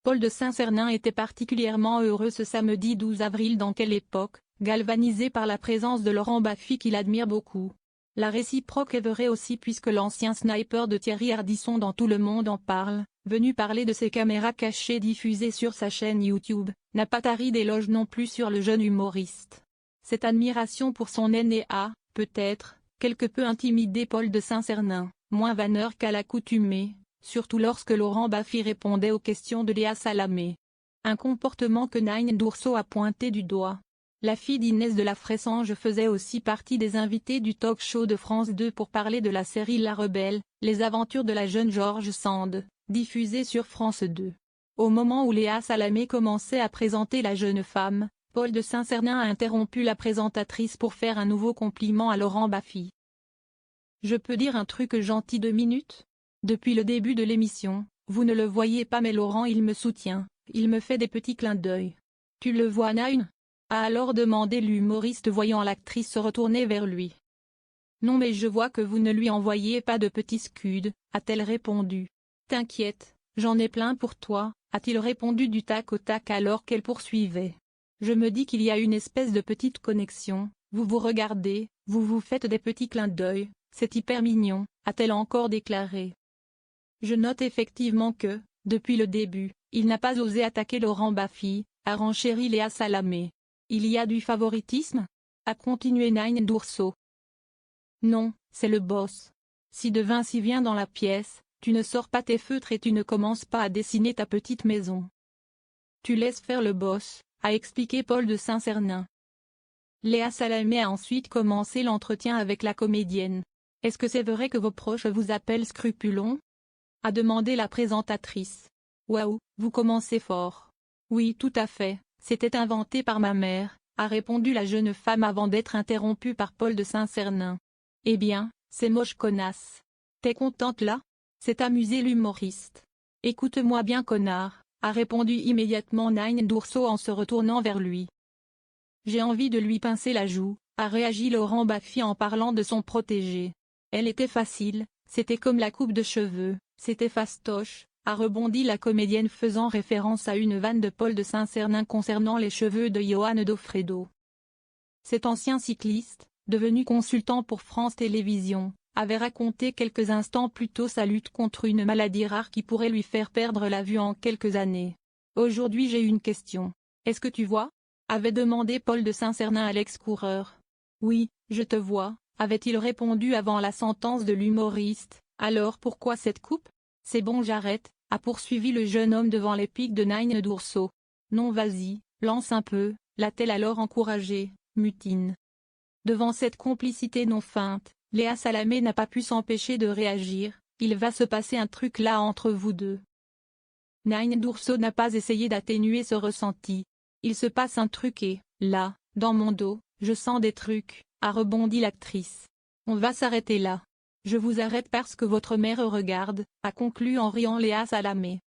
Paul de Saint-Cernin était particulièrement heureux ce samedi 12 avril. Dans quelle époque, galvanisé par la présence de Laurent Baffy qu'il admire beaucoup. La réciproque est vraie aussi puisque l'ancien sniper de Thierry Ardisson dans Tout le monde en parle, venu parler de ses caméras cachées diffusées sur sa chaîne YouTube, n'a pas tari d'éloges non plus sur le jeune humoriste. Cette admiration pour son aîné a, peut-être, quelque peu intimidé Paul de Saint-Cernin, moins vanneur qu'à l'accoutumée, surtout lorsque Laurent Baffy répondait aux questions de Léa Salamé. Un comportement que Nine Dourso a pointé du doigt. La fille d'Inès de la Fressange faisait aussi partie des invités du talk-show de France 2 pour parler de la série La Rebelle, les aventures de la jeune George Sand, diffusée sur France 2. Au moment où Léa Salamé commençait à présenter la jeune femme, Paul de Saint-Cernin a interrompu la présentatrice pour faire un nouveau compliment à Laurent Baffy. « Je peux dire un truc gentil 2 minutes ? Depuis le début de l'émission, vous ne le voyez pas mais Laurent il me soutient, il me fait des petits clins d'œil. Tu le vois Nine ?» a alors demandé l'humoriste voyant l'actrice se retourner vers lui. « Non mais je vois que vous ne lui envoyez pas de petits scuds, a-t-elle répondu. « T'inquiète, j'en ai plein pour toi, a-t-il répondu du tac au tac alors qu'elle poursuivait. « Je me dis qu'il y a une espèce de petite connexion, vous vous regardez, vous vous faites des petits clins d'œil, c'est hyper mignon, a-t-elle encore déclaré. Je note effectivement que, depuis le début, il n'a pas osé attaquer Laurent Baffy, a renchéri Léa Salamé. Il y a du favoritisme ? A continué Nine Dourso. Non, c'est le boss. Si De Vinci vient dans la pièce, tu ne sors pas tes feutres et tu ne commences pas à dessiner ta petite maison. Tu laisses faire le boss, a expliqué Paul de Saint-Cernin. Léa Salamé a ensuite commencé l'entretien avec la comédienne. « Est-ce que c'est vrai que vos proches vous appellent Scrupulon ?» a demandé la présentatrice. « Waouh, vous commencez fort. »« Oui tout à fait, c'était inventé par ma mère, » a répondu la jeune femme avant d'être interrompue par Paul de Saint-Cernin. « Eh bien, c'est moche connasse. T'es contente là ?» s'est amusé l'humoriste. « Écoute-moi bien connard, » a répondu immédiatement Nine Dourso en se retournant vers lui. « J'ai envie de lui pincer la joue, » a réagi Laurent Baffy en parlant de son protégé. « Elle était facile, c'était comme la coupe de cheveux, c'était fastoche, » a rebondi la comédienne faisant référence à une vanne de Paul de Saint-Cernin concernant les cheveux de Johan Dofredo. Cet ancien cycliste, devenu consultant pour France Télévisions, avait raconté quelques instants plus tôt sa lutte contre une maladie rare qui pourrait lui faire perdre la vue en quelques années. « Aujourd'hui j'ai une question. Est-ce que tu vois ? » avait demandé Paul de Saint-Cernin à l'ex-coureur. « Oui, je te vois, » avait-il répondu avant la sentence de l'humoriste. « Alors pourquoi cette coupe ? C'est bon j'arrête, » a poursuivi le jeune homme devant les pics de Nine Dourso. « Non vas-y, lance un peu, » l'a-t-elle alors encouragé, mutine. Devant cette complicité non feinte, Léa Salamé n'a pas pu s'empêcher de réagir. « Il va se passer un truc là entre vous deux. » Nine Dourso n'a pas essayé d'atténuer ce ressenti. « Il se passe un truc et, là, dans mon dos, je sens des trucs, » a rebondi l'actrice. « On va s'arrêter là. Je vous arrête parce que votre mère regarde, » a conclu en riant Léa Salamé.